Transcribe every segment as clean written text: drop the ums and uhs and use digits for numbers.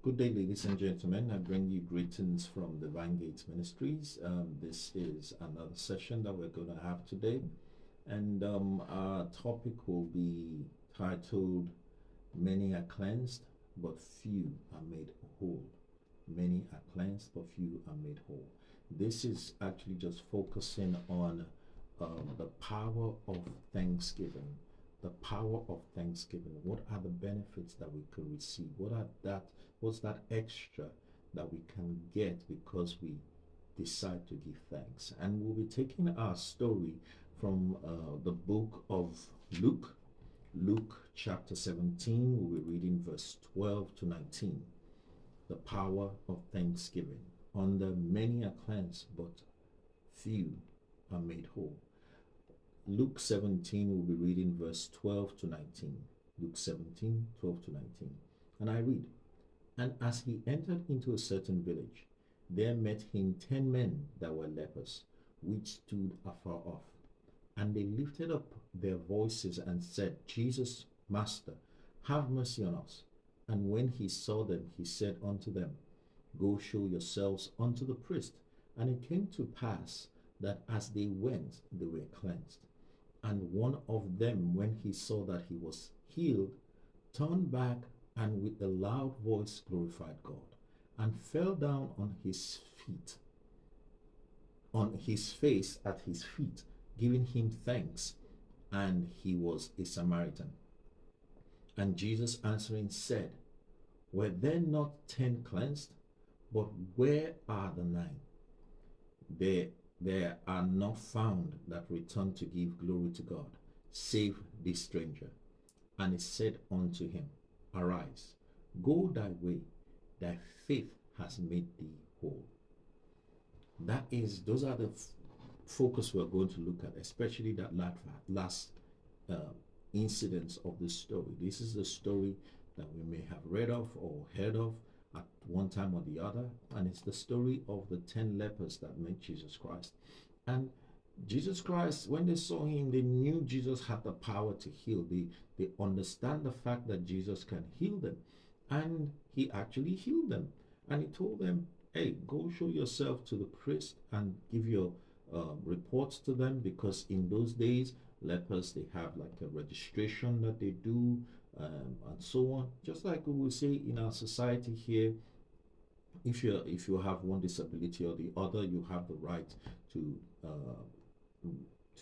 Good day, ladies and gentlemen. I bring you greetings from Divine Gates Ministries. This is another session that we're going to have today, and our topic will be titled Many Are Cleansed, but Few Are Made Whole. Many are cleansed, but few are made whole. This is actually just focusing on the power of thanksgiving. The power of thanksgiving. What are the benefits that we could receive? What's that extra that we can get because we decide to give thanks? And we'll be taking our story from the book of Luke. Luke chapter 17, we'll be reading verse 12 to 19. The power of thanksgiving. Under many are cleansed, but few are made whole. Luke 17, we'll be reading verse 12 to 19. Luke 17, 12 to 19. And I read, "And as he entered into a certain village, there met him 10 men that were lepers, which stood afar off. And they lifted up their voices and said, Jesus, Master, have mercy on us. And when he saw them, he said unto them, Go show yourselves unto the priest. And it came to pass that as they went, they were cleansed. And one of them, when he saw that he was healed, turned back and with a loud voice glorified God, and fell down on his face at his feet, giving him thanks. And he was a Samaritan. And Jesus answering said, Were there not 10 cleansed? But where are the 9? There are not found that return to give glory to God, save this stranger. And he said unto him, Arise, go thy way, thy faith has made thee whole." Those are the focus we're going to look at, especially that last incidents of the story. This is the story that we may have read of or heard of at one time or the other, and it's the story of the 10 lepers that met Jesus Christ. And Jesus Christ, when they saw him, they knew Jesus had the power to heal. They understand the fact that Jesus can heal them, and he actually healed them. And he told them, hey, go show yourself to the priest and give your reports to them, because in those days lepers, they have like a registration that they do, and so on. Just like we will say in our society here, if you have one disability or the other, you have the right to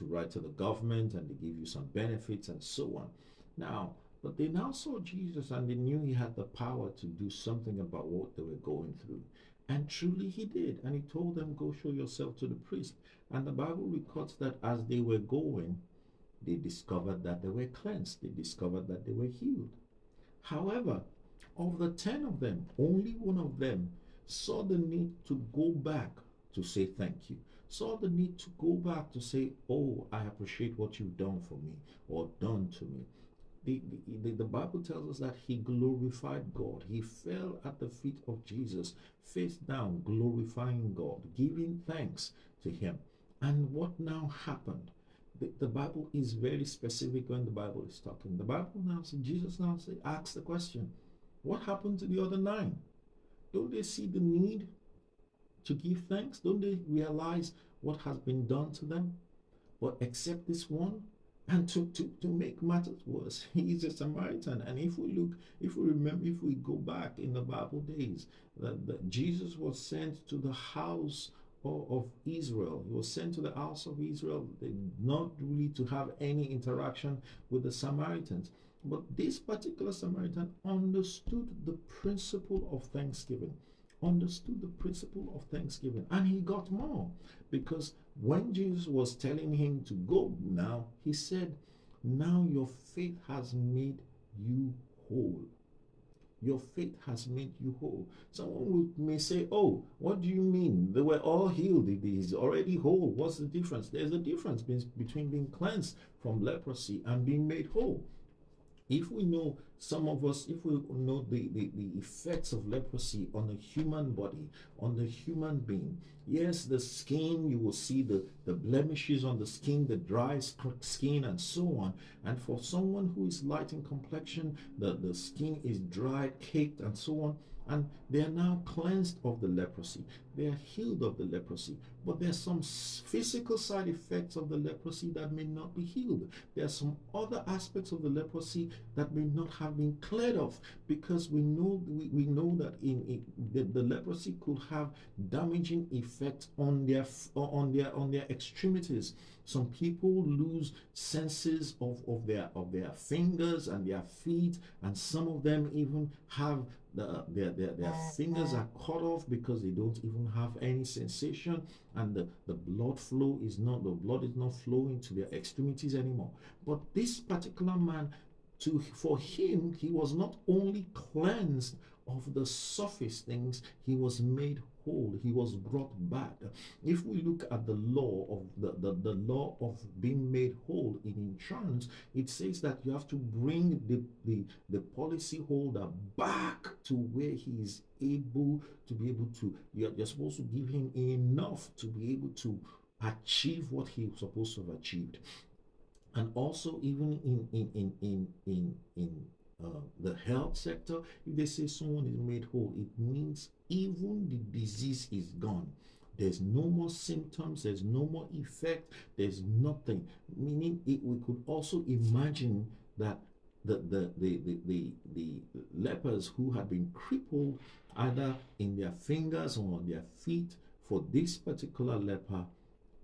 write to the government, and they give you some benefits and so on. Now, but they now saw Jesus, and they knew he had the power to do something about what they were going through. And truly he did. And he told them, go show yourself to the priest. And the Bible records that as they were going, they discovered that they were cleansed. They discovered that they were healed. However, of the 10 of them, only one of them saw the need to go back to say thank you. Saw the need to go back to say, oh, I appreciate what you've done for me or done to me. The Bible tells us that he glorified God. He fell at the feet of Jesus, face down, glorifying God, giving thanks to him. And what now happened? The Bible is very specific when the Bible is talking. The Bible now says, Jesus now asks the question, what happened to the other 9? Don't they see the need to give thanks? Don't they realize what has been done to them? But except this one, and to make matters worse, he is a Samaritan. And if we go back in the Bible days, that Jesus was sent to the house of Israel. He was sent to the house of Israel, not really to have any interaction with the Samaritans. But this particular Samaritan understood the principle of thanksgiving. Understood the principle of thanksgiving. And he got more, because when Jesus was telling him to go now, he said, now your faith has made you whole. Your faith has made you whole. Someone may say, oh, what do you mean? They were all healed. He's already whole. What's the difference? There's a difference between being cleansed from leprosy and being made whole. If we know Some of us, if we know the effects of leprosy on the human body, on the human being, yes, the skin, you will see the blemishes on the skin, the dry skin, and so on. And for someone who is light in complexion, the skin is dried, caked, and so on. And they are now cleansed of the leprosy. They are healed of the leprosy. But there are some physical side effects of the leprosy that may not be healed. There are some other aspects of the leprosy that may not have been cleared off, because we know that the leprosy could have damaging effects on their extremities. Some people lose senses of their fingers and their feet, and some of them even have their fingers are cut off because they don't even have any sensation, and the blood is not flowing to their extremities anymore. But this particular man, for him, he was not only cleansed of the surface things, he was made whole. He was brought back. If we look at the law of the law of being made whole in insurance, it says that you have to bring the policy holder back to where he is able to be able to, you're supposed to give him enough to be able to achieve what he was supposed to have achieved. And also, even in the health sector, if they say someone is made whole, it means even the disease is gone. There's no more symptoms, there's no more effect, there's nothing. Meaning, we could also imagine that the lepers who had been crippled either in their fingers or on their feet, for this particular leper,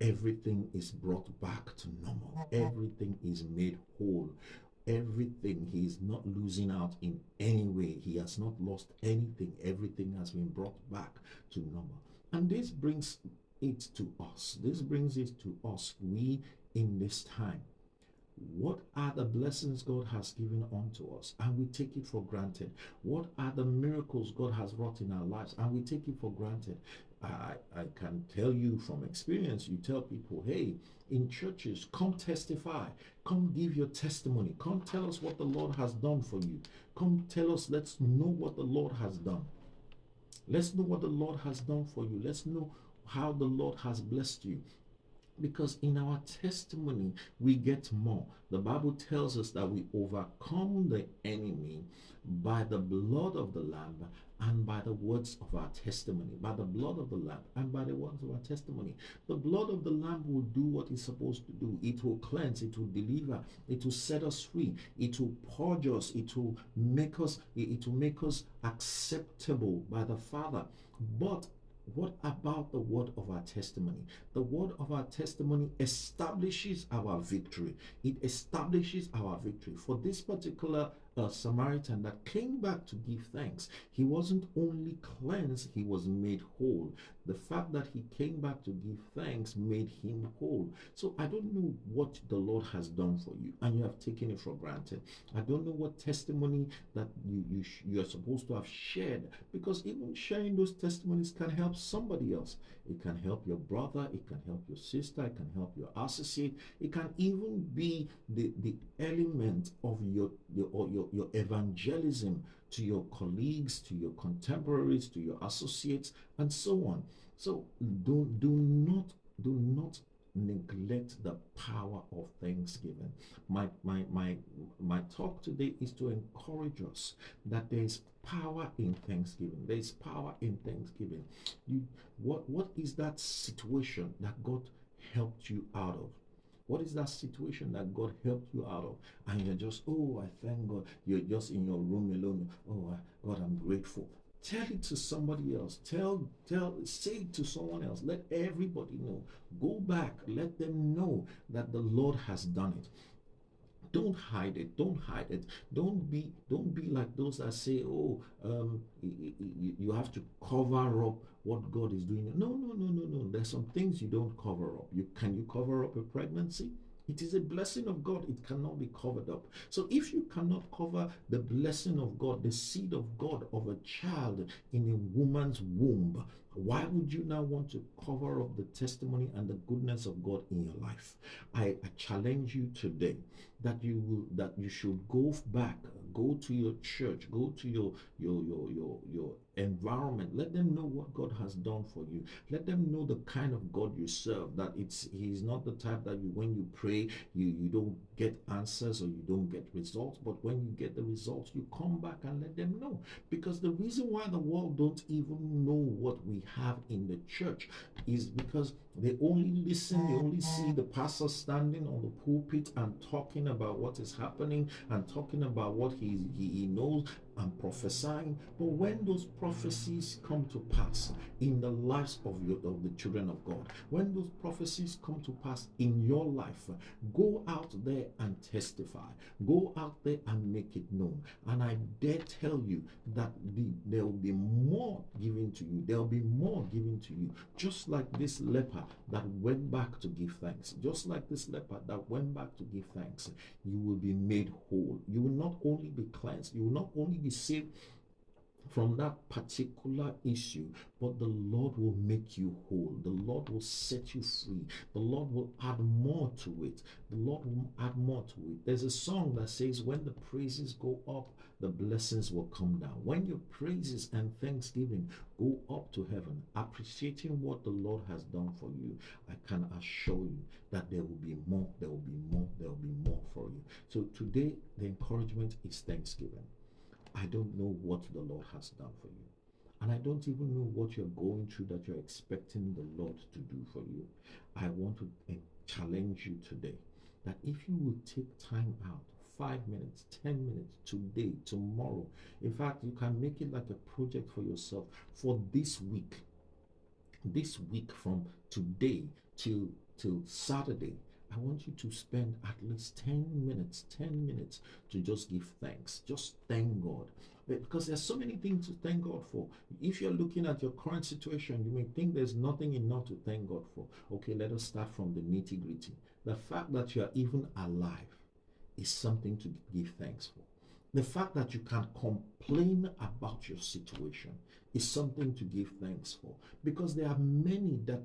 everything is brought back to normal. Everything is made whole. Everything, he is not losing out in any way. He has not lost anything. Everything has been brought back to normal. And this brings it to us. This brings it to us, we in this time. What are the blessings God has given unto us, and we take it for granted? What are the miracles God has wrought in our lives, and we take it for granted? I can tell you from experience, you tell people, hey, in churches, come testify, come give your testimony, come tell us what the Lord has done for you, come tell us, let's know what the Lord has done. Let's know what the Lord has done for you. Let's know how the Lord has blessed you. Because in our testimony, we get more. The Bible tells us that we overcome the enemy by the blood of the Lamb and by the words of our testimony. By the blood of the Lamb and by the words of our testimony. The blood of the Lamb will do what it's supposed to do. It will cleanse, it will deliver, it will set us free, it will purge us, it will make us acceptable by the Father. But what about the word of our testimony? The word of our testimony establishes our victory. It establishes our victory. For this particular Samaritan that came back to give thanks, he wasn't only cleansed, he was made whole. The fact that he came back to give thanks made him whole. So I don't know what the Lord has done for you, and you have taken it for granted. I don't know what testimony that you are supposed to have shared, because even sharing those testimonies can help somebody else. It can help your brother, it can help your sister, it can help your associate, it can even be the element of your evangelism to your colleagues, to your contemporaries, to your associates, and so on. So do not neglect the power of thanksgiving. My talk today is to encourage us that there is power in thanksgiving. There is power in thanksgiving. What is that situation that God helped you out of? What is that situation that God helped you out of? And you're just, oh, I thank God. You're just in your room alone. Oh, God, I'm grateful. Tell it to somebody else. Say it to someone else. Let everybody know. Go back. Let them know that the Lord has done it. Don't hide it. Don't hide it. Don't be like those that say, oh, you have to cover up what God is doing. No. There's some things you don't cover up. Can you cover up a pregnancy? It is a blessing of God. It cannot be covered up. So if you cannot cover the blessing of God, the seed of God of a child in a woman's womb, Why would you now want to cover up the testimony and the goodness of God in your life? I challenge you today that you should go back, go to your church, go to your environment. Let them know what God has done for you. Let them know the kind of God you serve. That He's not the type that when you pray you don't get answers or you don't get results, but when you get the results, you come back and let them know. Because the reason why the world don't even know what we have in the church is because they only listen, they only see the pastor standing on the pulpit and talking about what is happening and talking about what he knows and prophesying. But when those prophecies come to pass in the lives of the children of God, when those prophecies come to pass in your life, go out there and testify. Go out there and make it known. And I dare tell you that there will be more given to you. There will be more given to you. Just like this leper that went back to give thanks. Just like this leper that went back to give thanks. You will be made whole. You will not only be cleansed, you will not only be saved from that particular issue, but the Lord will make you whole. The Lord will set you free. The Lord will add more to it. The Lord will add more to it. There's a song that says, when the praises go up, the blessings will come down. When your praises and thanksgiving go up to heaven, appreciating what the Lord has done for you, I can assure you that there will be more, there will be more, there will be more for you. So today, the encouragement is thanksgiving. I don't know what the Lord has done for you. And I don't even know what you're going through that you're expecting the Lord to do for you. I want to challenge you today that if you will take time out, 5 minutes, 10 minutes, today, tomorrow. In fact, you can make it like a project for yourself for this week. This week from today till Saturday, I want you to spend at least 10 minutes to just give thanks. Just thank God. Because there's so many things to thank God for. If you're looking at your current situation, you may think there's nothing enough to thank God for. Okay, let us start from the nitty-gritty. The fact that you are even alive is something to give thanks for. The fact that you can complain about your situation is something to give thanks for, because there are many that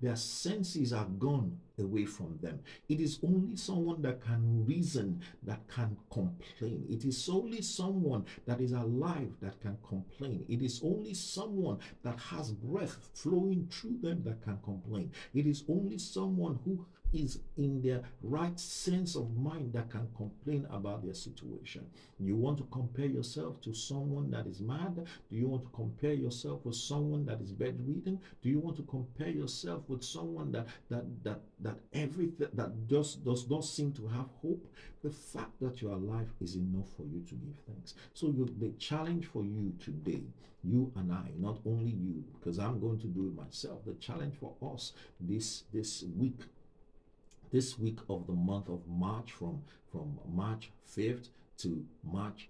their senses are gone away from them. It is only someone that can reason that can complain. It is only someone that is alive that can complain. It is only someone that has breath flowing through them that can complain. It is only someone who is in their right sense of mind that can complain about their situation. You want to compare yourself to someone that is mad? Do you want to compare yourself with someone that is bedridden? Do you want to compare yourself with someone that everything that just does not seem to have hope? The fact that you are alive is enough for you to give thanks. So the challenge for you today, you and I, not only you, because I'm going to do it myself, the challenge for us this week of the month of March, from March 5th to March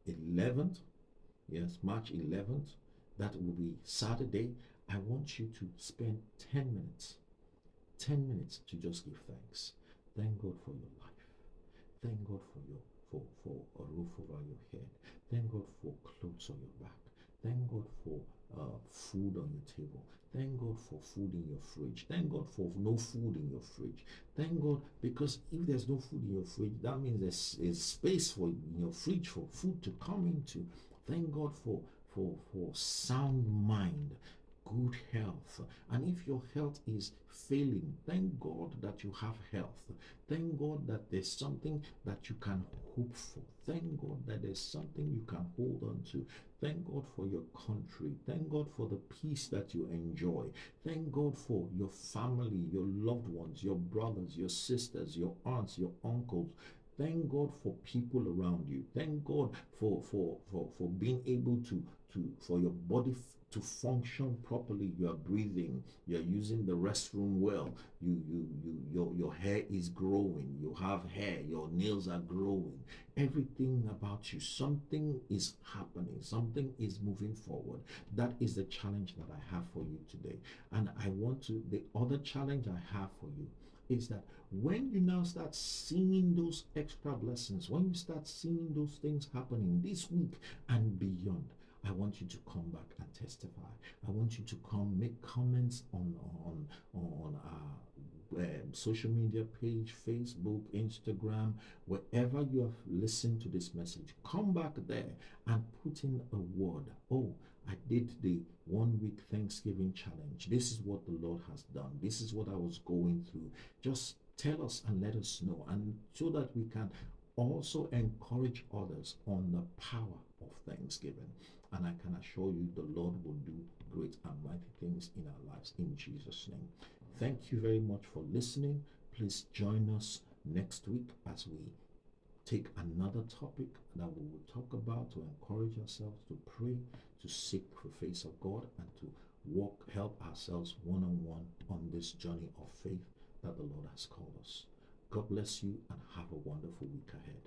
11th, yes, March 11th, that will be Saturday. I want you to spend 10 minutes to just give thanks. Thank God for your life. Thank God for a roof over your head. Thank God for clothes on your back. Thank God for food on your table. Thank God for food in your fridge. Thank God for no food in your fridge. Thank God, because if there's no food in your fridge, that means there's space in your fridge for food to come into. Thank God for sound mind, good health. And if your health is failing, thank God that you have health. Thank God that there's something that you can hope for. Thank God that there's something you can hold on to. Thank God for your country. Thank God for the peace that you enjoy. Thank God for your family, your loved ones, your brothers, your sisters, your aunts, your uncles. Thank God for people around you. Thank God for being able to for your body to function properly. You are breathing, you're using the restroom well, your hair is growing, you have hair, your nails are growing, everything about you, something is happening, something is moving forward. That is the challenge that I have for you today. And the other challenge I have for you is that when you now start seeing those extra blessings, when you start seeing those things happening this week and beyond, I want you to come back and testify. I want you to come make comments on social media page, Facebook, Instagram, wherever you have listened to this message. Come back there and put in a word. Oh, I did the 1 week Thanksgiving challenge. This is what the Lord has done. This is what I was going through. Just tell us and let us know, and so that we can also encourage others on the power of Thanksgiving. And I can assure you the Lord will do great and mighty things in our lives in Jesus' name. Thank you very much for listening. Please join us next week as we take another topic that we will talk about, to encourage ourselves to pray, to seek the face of God, and to help ourselves one-on-one on this journey of faith that the Lord has called us. God bless you and have a wonderful week ahead.